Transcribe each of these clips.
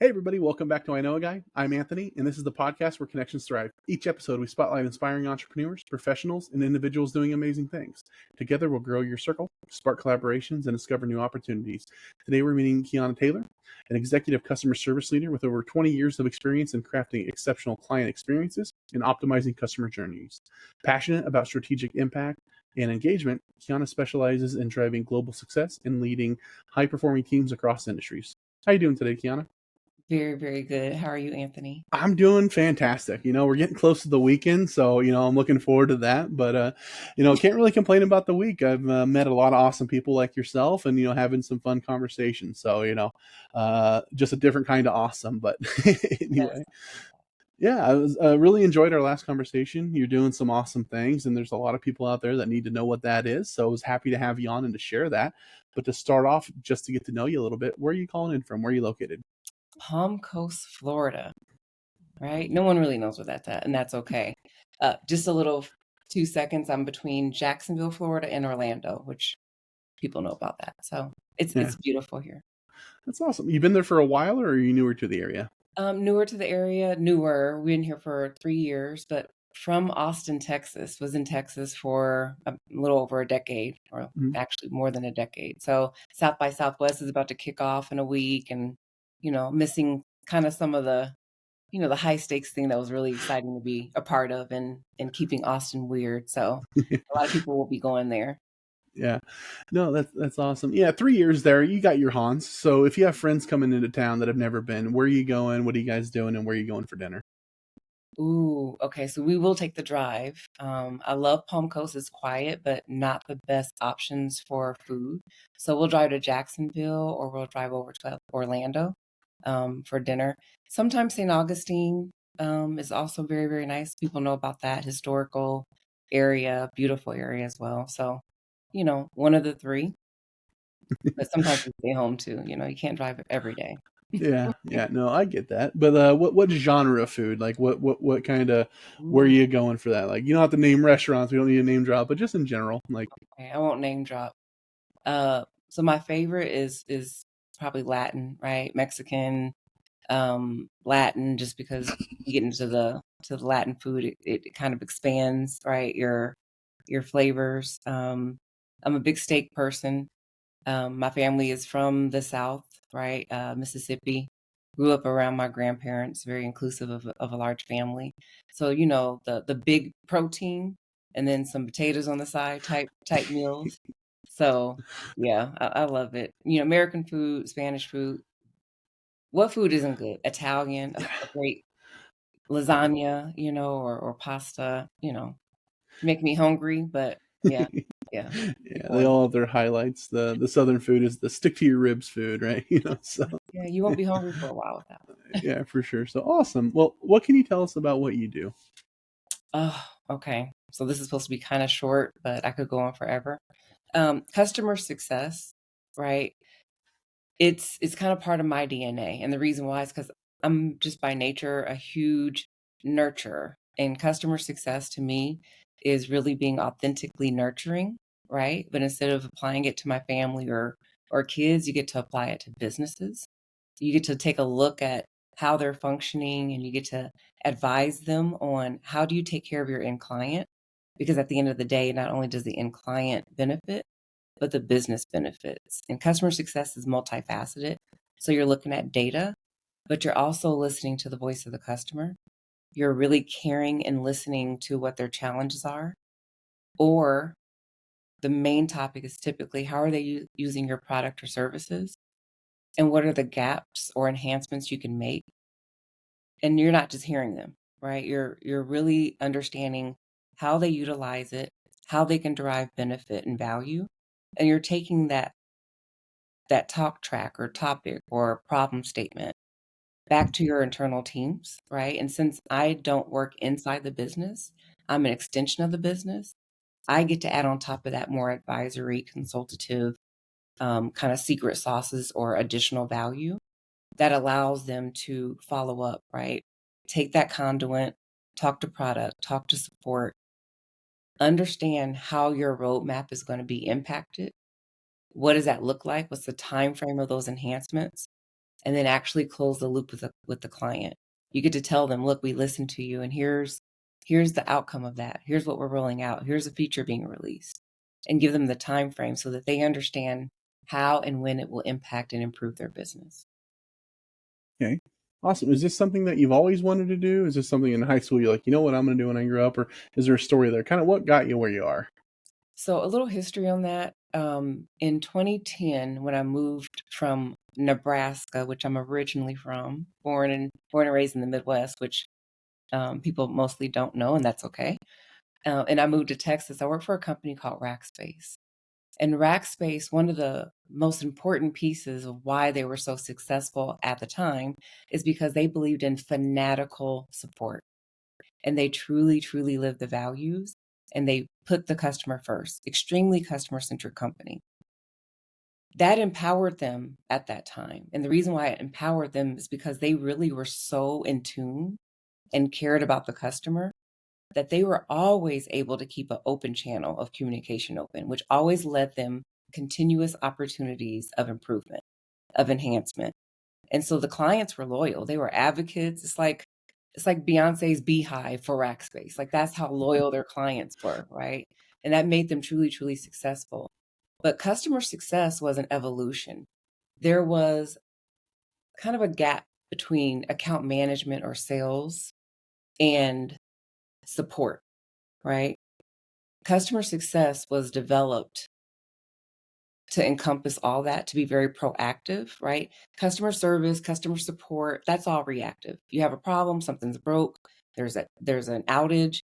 Hey, everybody, welcome back to I Know a Guy. I'm Anthony, and this is the podcast where connections thrive. Each episode, we spotlight inspiring entrepreneurs, professionals, and individuals doing amazing things. Together, we'll grow your circle, spark collaborations, and discover new opportunities. Today, we're meeting Keyonna Taylor, an executive customer service leader with over 20 years of experience in crafting exceptional client experiences and optimizing customer journeys. Passionate about strategic impact and engagement, Keyonna specializes in driving global success and leading high-performing teams across industries. How are you doing today, Keyonna? Very, very good. How are you, Anthony? I'm doing fantastic. We're getting close to the weekend, so I'm looking forward to that. But can't really complain about the week. I've met a lot of awesome people like yourself, and having some fun conversations. So just a different kind of awesome. But Yes. anyway, yeah, I was really enjoyed our last conversation. You're doing some awesome things, and there's a lot of people out there that need to know what that is. So I was happy to have you on and to share that. But to start off, just to get to know you a little bit, where are you calling in from? Where are you located? Palm Coast, Florida, right? No one really knows where that's at, and that's okay. Just a little 2 seconds. I'm between Jacksonville, Florida, and Orlando, which people know about that. So it's Yeah, it's beautiful here. that's awesome. You've been there for a while, or are you newer to the area? Newer to the area, newer. We've been here for 3 years, but from Austin, Texas. Was in Texas for a little over a decade, or Mhm. actually more than a decade. So South by Southwest is about to kick off in a week, and missing kind of some of the high stakes thing that was really exciting to be a part of and keeping Austin weird. So a lot of people will be going there. Yeah. No, that's awesome. Yeah, 3 years there. You got your haunts. So if you have friends coming into town that have never been, where are you going? What are you guys doing? And where are you going for dinner? Ooh, okay. So we will take the drive. I love Palm Coast. It's quiet, but not the best options for food. So we'll drive to Jacksonville or we'll drive over to Orlando for dinner. Sometimes St. Augustine is also very, very nice. People know about that historical area, beautiful area as well. So, one of the three. But sometimes we stay home too. You can't drive every day. Yeah, yeah. No, I get that. But what genre of food? Like what kind of where are Ooh, you going for that? Like you don't have to name restaurants. We don't need a name drop, but just in general, like okay, I won't name drop. So my favorite is probably Latin, right? Mexican, Latin, just because you get into the Latin food, it kind of expands, right? Your flavors. I'm a big steak person. My family is from the South, right? Mississippi. Grew up around my grandparents, very inclusive of a large family. So, the big protein and then some potatoes on the side type meals. So yeah, I love it. American food, Spanish food. What food isn't good? Italian, a great lasagna, or pasta, make me hungry, but yeah, yeah, yeah, keep they going. all have their highlights. The southern food is the stick to your ribs food, right? So Yeah, you won't be hungry for a while with that. yeah, for sure. So awesome. Well, what can you tell us about what you do? Oh, okay. So this is supposed to be kind of short, but I could go on forever. Customer success, right? It's kind of part of my DNA, and the reason why is because I'm just by nature a huge nurturer, and customer success to me is really being authentically nurturing, right? But instead of applying it to my family or kids, you get to apply it to businesses. You get to take a look at how they're functioning, and you get to advise them on how do you take care of your end client, because at the end of the day, not only does the end client benefit, but the business benefits. And customer success is multifaceted. So you're looking at data, but you're also listening to the voice of the customer. You're really caring and listening to what their challenges are. Or the main topic is typically how are they using your product or services? And what are the gaps or enhancements you can make? And you're not just hearing them, right? You're really understanding how they utilize it, how they can derive benefit and value. And you're taking that talk track or topic or problem statement back to your internal teams, right? And since I don't work inside the business, I'm an extension of the business. I get to add on top of that more advisory, consultative, kind of secret sauces or additional value that allows them to follow up, right? Take that conduit, talk to product, talk to support, understand how your roadmap is going to be impacted. What does that look like? What's the time frame of those enhancements? and then actually close the loop with the client. You get to tell them, look, we listened to you, and here's the outcome of that. Here's what we're rolling out. Here's a feature being released, and give them the time frame so that they understand how and when it will impact and improve their business. Okay. Awesome. Is this something that you've always wanted to do? Is this something in high school you're like, you know what I'm going to do when I grow up? Or is there a story there? Kind of what got you where you are? So a little history on that. In 2010, when I moved from Nebraska, which I'm originally from, born and raised in the Midwest, which people mostly don't know, and that's okay. And I moved to Texas. I worked for a company called Rackspace. And Rackspace, one of the most important pieces of why they were so successful at the time is because they believed in fanatical support. And they truly, truly lived the values, and they put the customer first, extremely customer centric company. That empowered them at that time. And the reason why it empowered them is because they really were so in tune and cared about the customer that they were always able to keep an open channel of communication open, which always led them continuous opportunities of improvement, of enhancement. And so the clients were loyal. They were advocates. It's like Beyonce's beehive for Rackspace. Like that's how loyal their clients were, right? And that made them truly, truly successful. But customer success was an evolution. There was kind of a gap between account management or sales and support, right? Customer success was developed to encompass all that, to be very proactive, right? Customer service, customer support, that's all reactive. You have a problem, something's broke, there's an outage,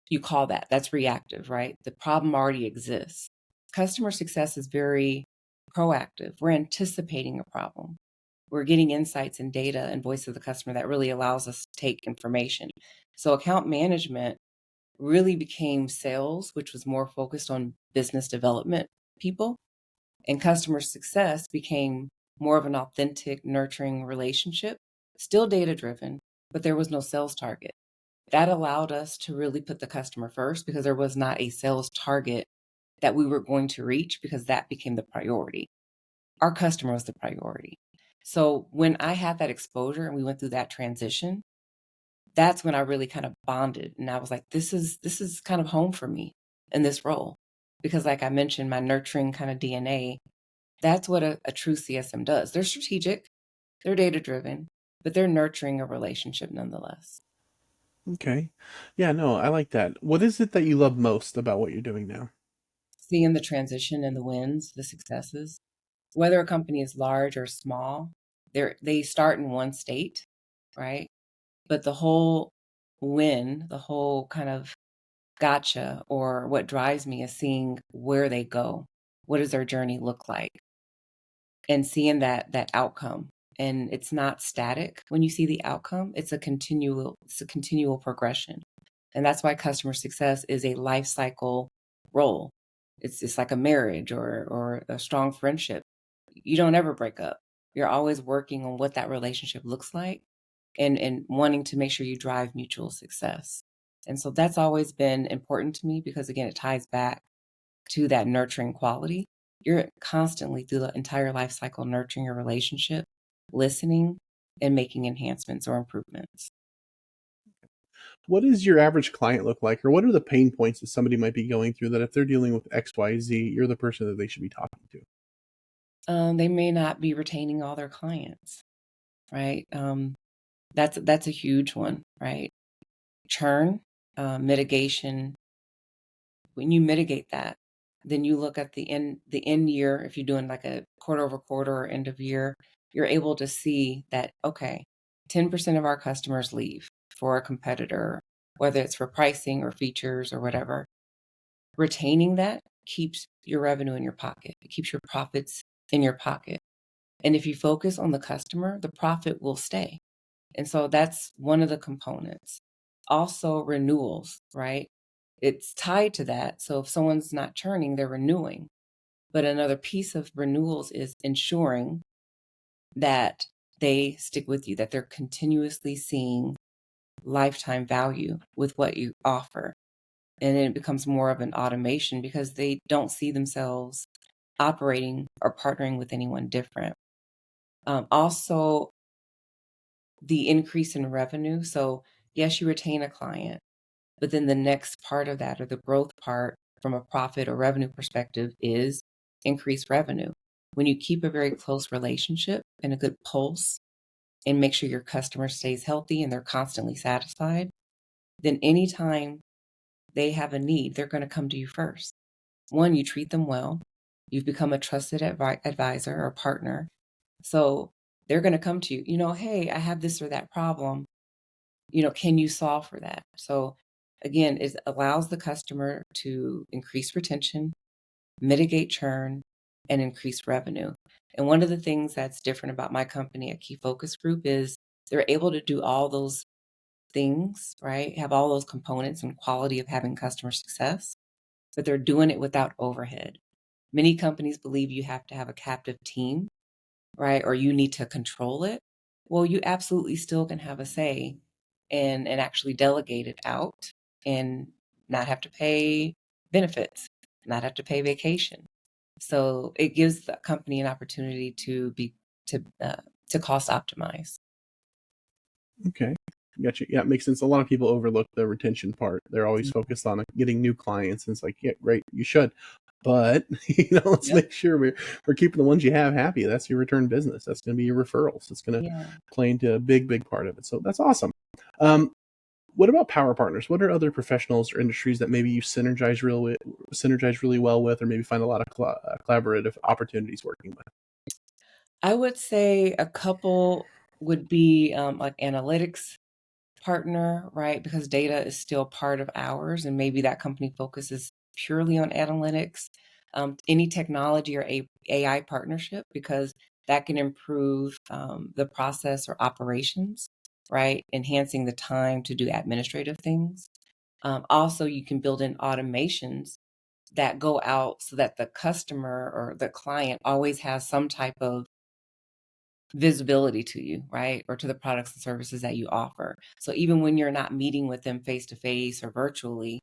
you call that. That's reactive, right? The problem already exists. Customer success is very proactive. We're anticipating a problem. We're getting insights and data and voice of the customer that really allows us to take information. So account management really became sales, which was more focused on business development people. And customer success became more of an authentic, nurturing relationship, still data driven, but there was no sales target. That allowed us to really put the customer first because there was not a sales target that we were going to reach because that became the priority. Our customer was the priority. So when I had that exposure and we went through that transition, that's when I really kind of bonded. And I was like, this is kind of home for me in this role. Because like I mentioned, my nurturing kind of DNA, that's what a true CSM does. They're strategic, they're data driven, but they're nurturing a relationship nonetheless. Okay. Yeah, no, I like that. What is it that you love most about what you're doing now? Seeing the transition and the wins, the successes, whether a company is large or small, they start in one state, right? But the whole win, the whole kind of gotcha, or what drives me is seeing where they go. What does their journey look like? And seeing that outcome. And it's not static when you see the outcome. It's a continual progression. And that's why customer success is a life cycle role. It's like a marriage or a strong friendship. You don't ever break up. You're always working on what that relationship looks like, and wanting to make sure you drive mutual success. And so that's always been important to me because again, it ties back to that nurturing quality. You're constantly through the entire life cycle nurturing your relationship, listening, and making enhancements or improvements. What does your average client look like? Or what are the pain points that somebody might be going through that if they're dealing with XYZ, you're the person that they should be talking to? They may not be retaining all their clients, right? That's a huge one, right? Churn, mitigation. When you mitigate that, then you look at the end year. If you're doing like a quarter over quarter or end of year, you're able to see that okay, 10% of our customers leave for a competitor, whether it's for pricing or features or whatever. Retaining that keeps your revenue in your pocket. It keeps your profits in your pocket. And if you focus on the customer, the profit will stay. And so that's one of the components. Also, renewals, right? It's tied to that. So if someone's not churning, they're renewing. But another piece of renewals is ensuring that they stick with you, that they're continuously seeing lifetime value with what you offer. And then it becomes more of an automation because they don't see themselves operating or partnering with anyone different. Also, the increase in revenue. So, yes, you retain a client, but then the next part of that, or the growth part from a profit or revenue perspective, is increased revenue. When you keep a very close relationship and a good pulse and make sure your customer stays healthy and they're constantly satisfied, then anytime they have a need, they're going to come to you first. One, you treat them well. You've become a trusted advisor or partner. So they're going to come to you, hey, I have this or that problem. Can you solve for that? So again, it allows the customer to increase retention, mitigate churn, and increase revenue. And one of the things that's different about my company at Key Focus Group is they're able to do all those things, right? Have all those components and quality of having customer success, but they're doing it without overhead. Many companies believe you have to have a captive team, right? Or you need to control it. Well, you absolutely still can have a say and actually delegate it out and not have to pay benefits, not have to pay vacation. So it gives the company an opportunity to cost optimize. Okay. Gotcha. Yeah, it makes sense. A lot of people overlook the retention part. They're always focused on getting new clients. And it's like, yeah, great, you should. But let's Yep. make sure we're keeping the ones you have happy. That's your return business. That's going to be your referrals. It's going to Yeah. play into a big part of it. So that's awesome. What about power partners? What are other professionals or industries that maybe you synergize really well with, or maybe find a lot of collaborative opportunities working with? I would say a couple would be like analytics partner, right? Because data is still part of ours, and maybe that company focuses purely on analytics. Any technology or AI partnership, because that can improve the process or operations, right? Enhancing the time to do administrative things. Also, you can build in automations that go out so that the customer or the client always has some type of visibility to you, right? Or to the products and services that you offer. So even when you're not meeting with them face to face or virtually,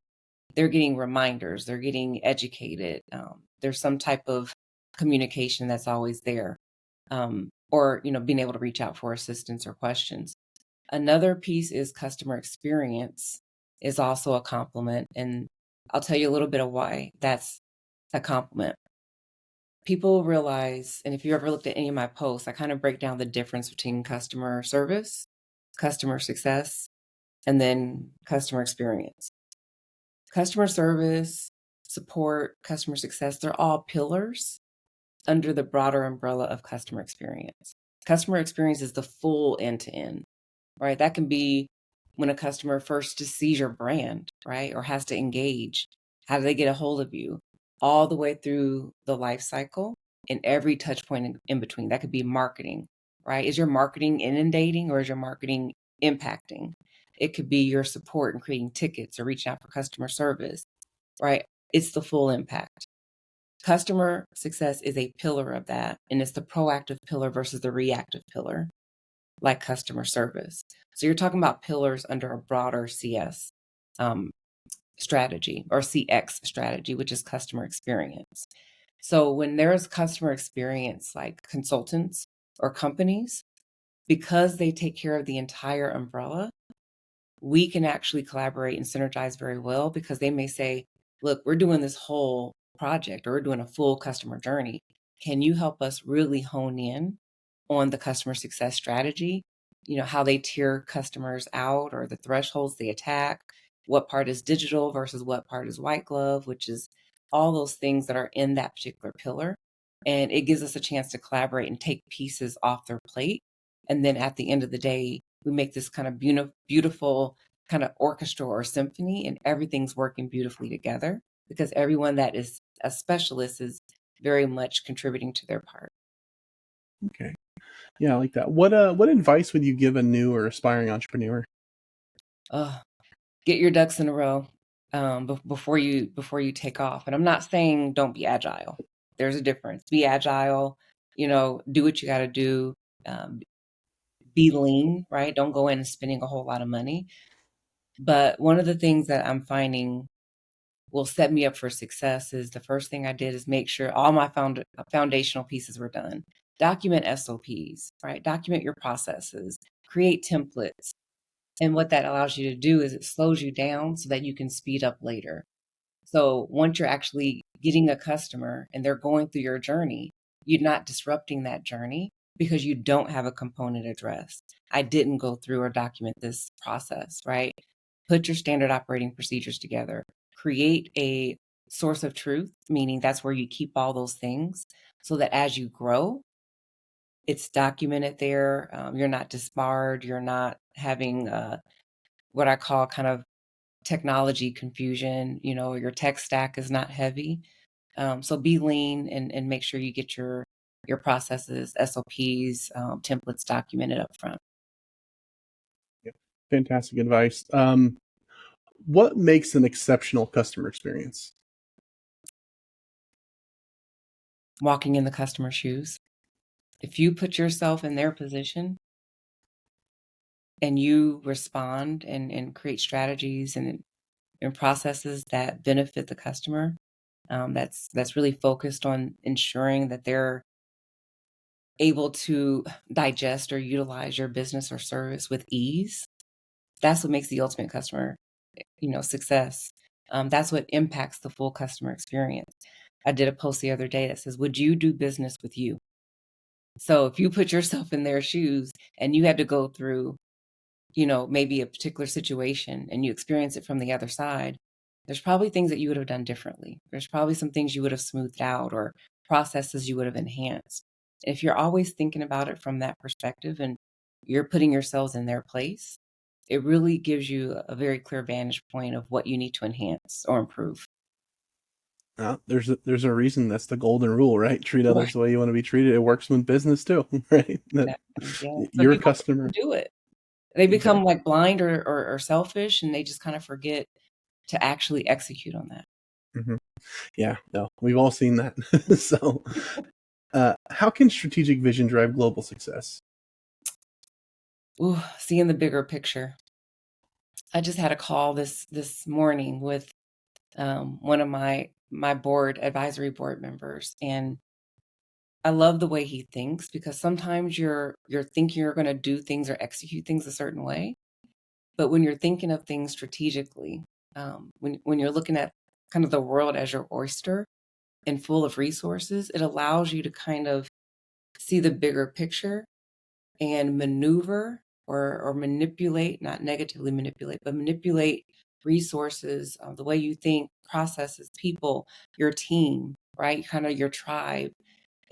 they're getting reminders, they're getting educated. There's some type of communication that's always there. Or, being able to reach out for assistance or questions. Another piece is customer experience is also a compliment. And I'll tell you a little bit of why that's a compliment. People realize, and if you ever looked at any of my posts, I kind of break down the difference between customer service, customer success, and then customer experience. Customer service, support, customer success, they're all pillars under the broader umbrella of customer experience. Customer experience is the full end to end, right? That can be when a customer first sees your brand, right? Or has to engage. How do they get a hold of you? All the way through the life cycle and every touch point in between. That could be marketing, right? Is your marketing inundating or is your marketing impacting? It could be your support and creating tickets or reaching out for customer service, right? It's the full impact. Customer success is a pillar of that, and it's the proactive pillar versus the reactive pillar, like customer service. So you're talking about pillars under a broader CS um, strategy or CX strategy, which is customer experience. So when there's customer experience, like consultants or companies, because they take care of the entire umbrella, we can actually collaborate and synergize very well because they may say, look, we're doing this whole project or we're doing a full customer journey. Can you help us really hone in on the customer success strategy? How they tier customers out or the thresholds they attack, what part is digital versus what part is white glove, which is all those things that are in that particular pillar. And it gives us a chance to collaborate and take pieces off their plate. And then at the end of the day, we make this kind of beautiful kind of orchestra or symphony, and everything's working beautifully together because everyone that is a specialist is very much contributing to their part. Okay. Yeah, I like that. What advice would you give a new or aspiring entrepreneur? Get your ducks in a row before you take off. And I'm not saying don't be agile. There's a difference. Be agile. Do what you got to do. Um, be lean, right? Don't go in and spending a whole lot of money. But one of the things that I'm finding will set me up for success is the first thing I did is make sure all my foundational pieces were done. document SOPs, right? Document your processes, create templates. And what that allows you to do is it slows you down so that you can speed up later. So once you're actually getting a customer and they're going through your journey, you're not disrupting that journey because you don't have a component address. I didn't go through or document this process, right? Put your standard operating procedures together. Create a source of truth, meaning that's where you keep all those things so that as you grow, it's documented there. You're not disbarred. You're not having what I call kind of technology confusion. Your tech stack is not heavy. So be lean and make sure you get your processes, SOPs, templates documented up front. Yeah. Fantastic advice. What makes an exceptional customer experience? Walking in the customer's shoes. If you put yourself in their position and you respond and create strategies and processes that benefit the customer, that's really focused on ensuring that they're able to digest or utilize your business or service with ease. That's what makes the ultimate customer, success. That's what impacts the full customer experience. I did a post the other day that says, would you do business with you? So if you put yourself in their shoes and you had to go through, maybe a particular situation and you experience it from the other side, there's probably things that you would have done differently. There's probably some things you would have smoothed out or processes you would have enhanced. If you're always thinking about it from that perspective and you're putting yourselves in their place, it really gives you a very clear vantage point of what you need to enhance or improve. There's a reason that's the golden rule, right? Treat Right. others the way you want to be treated. It works with business too, right? That Exactly. Yeah. So your people customer. do it. They become Exactly. like blind or selfish, and they just kind of forget to actually execute on that. Hmm. Yeah, no, we've all seen that. So, how can strategic vision drive global success? Ooh, seeing the bigger picture. I just had a call this morning with one of my advisory board members, and I love the way he thinks because sometimes you're thinking you're going to do things or execute things a certain way, but when you're thinking of things strategically, when you're looking at kind of the world as your oyster and full of resources, it allows you to kind of see the bigger picture and maneuver or manipulate, not negatively manipulate, but manipulate resources, the way you think, processes, people, your team, right? Kind of your tribe.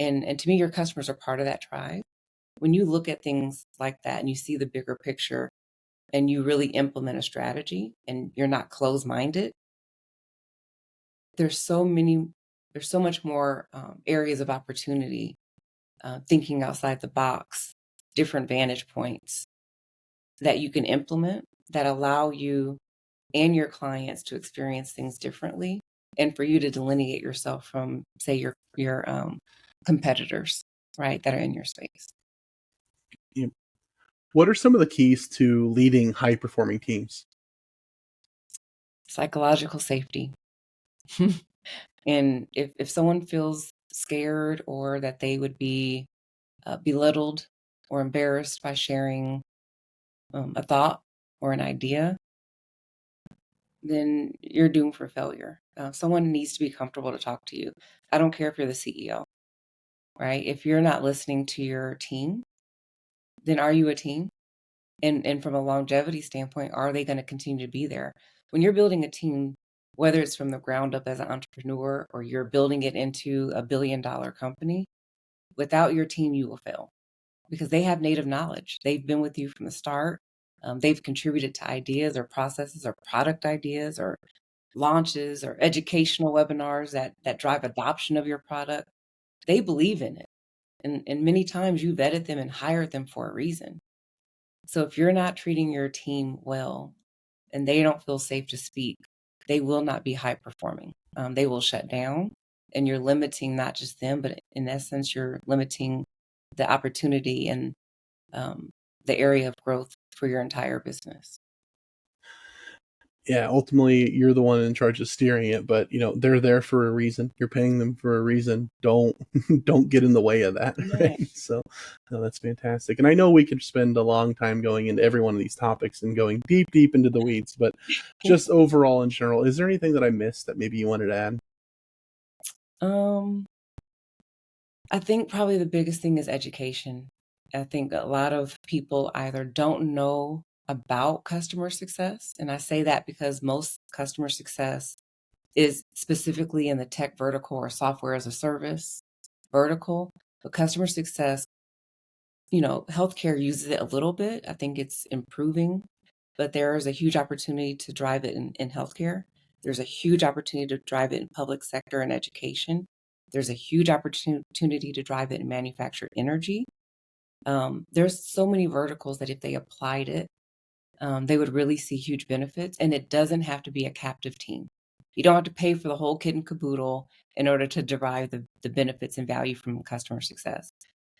And to me, your customers are part of that tribe. When you look at things like that and you see the bigger picture and you really implement a strategy and you're not closed minded, there's so many, there's so much more areas of opportunity, thinking outside the box, different vantage points that you can implement that allow you and your clients to experience things differently and for you to delineate yourself from, say, your competitors, right, that are in your space. Yeah. What are some of the keys to leading high performing teams? Psychological safety. And if someone feels scared or that they would be belittled or embarrassed by sharing a thought or an idea, then you're doomed for failure. Someone needs to be comfortable to talk to you. I don't care if you're the CEO, right? If you're not listening to your team, then are you a team? And from a longevity standpoint, are they going to continue to be there? When you're building a team, whether it's from the ground up as an entrepreneur or you're building it into a $1 billion company, without your team, you will fail because they have native knowledge. They've been with you from the start. They've contributed to ideas or processes or product ideas or launches or educational webinars that drive adoption of your product. They believe in it. And many times you vetted them and hired them for a reason. So if you're not treating your team well and they don't feel safe to speak, they will not be high performing. They will shut down, and you're limiting not just them, but in essence, you're limiting the opportunity and um, the area of growth for your entire business. yeah, ultimately you're the one in charge of steering it, but they're there for a reason. You're paying them for a reason. Don't don't get in the way of that, No. right? So, no, that's fantastic. And I know we could spend a long time going into every one of these topics and going deep into the weeds, but just overall in general, is there anything that I missed that maybe you wanted to add? I think probably the biggest thing is education. I think a lot of people either don't know about customer success, and I say that because most customer success is specifically in the tech vertical or software as a service vertical. But customer success, healthcare uses it a little bit. I think it's improving, but there is a huge opportunity to drive it in healthcare. There's a huge opportunity to drive it in public sector and education. There's a huge opportunity to drive it in manufactured energy. There's so many verticals that if they applied it, they would really see huge benefits. And it doesn't have to be a captive team. You don't have to pay for the whole kit and caboodle in order to derive the benefits and value from customer success.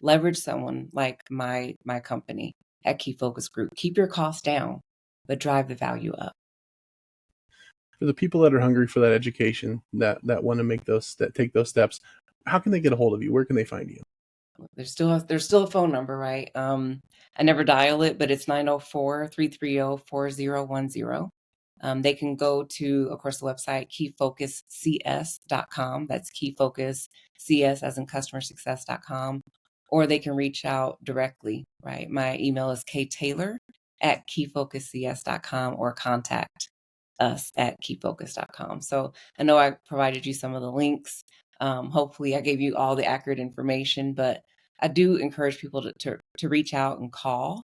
Leverage someone like my company at Key Focus Group. Keep your costs down, but drive the value up. For the people that are hungry for that education, that want to take those steps, how can they get a hold of you? Where can they find you? There's still a phone number, right? I never dial it, but it's 904-330-4010. They can go to, of course, the website keyfocuscs.com. That's keyfocuscs as in customer success.com. Or they can reach out directly, right? My email is ktaylor@keyfocuscs.com or contact us at keyfocus.com. So I know I provided you some of the links. Hopefully I gave you all the accurate information, but I do encourage people to reach out and call.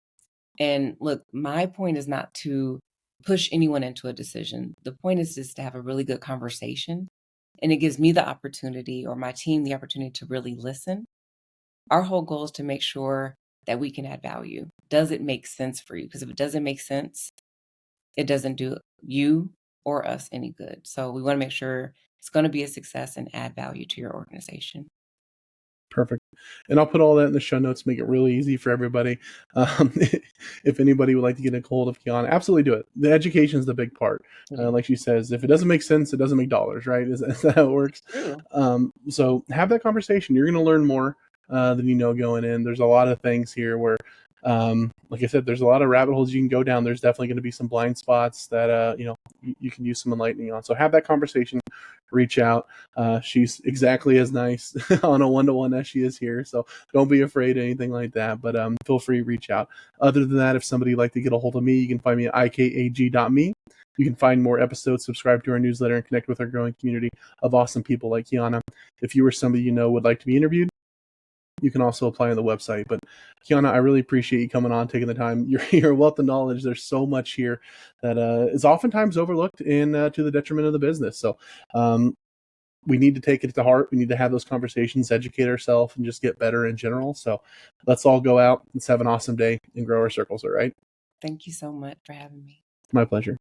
And look, my point is not to push anyone into a decision. The point is just to have a really good conversation. And it gives me the opportunity, or my team the opportunity, to really listen. Our whole goal is to make sure that we can add value. Does it make sense for you? Because if it doesn't make sense, it doesn't do you or us any good. So we want to make sure it's going to be a success and add value to your organization. Perfect. And I'll put all that in the show notes, make it really easy for everybody. If anybody would like to get a hold of Keyonna, absolutely do it. The education is the big part. Like she says, if it doesn't make sense, it doesn't make dollars, right? Is that how it works? True. So have that conversation. You're going to learn more than you know going in. There's a lot of things here where, like I said, there's a lot of rabbit holes you can go down. There's definitely going to be some blind spots that you can use some enlightening on. So have that conversation. Reach out. She's exactly as nice on a one-to-one as she is here, so don't be afraid of anything like that. But feel free to reach out. Other than that, if somebody would like to get a hold of me, you can find me at ikag.me. You can find more episodes, subscribe to our newsletter, and connect with our growing community of awesome people like Keyonna. If you or somebody you know would like to be interviewed, you can also apply on the website. But Keyonna, I really appreciate you coming on, taking the time. You're a wealth of knowledge. There's so much here that is oftentimes overlooked and to the detriment of the business. So we need to take it to heart. We need to have those conversations, educate ourselves, and just get better in general. So let's all go out. Let's have an awesome day and grow our circles. All right. Thank you so much for having me. My pleasure.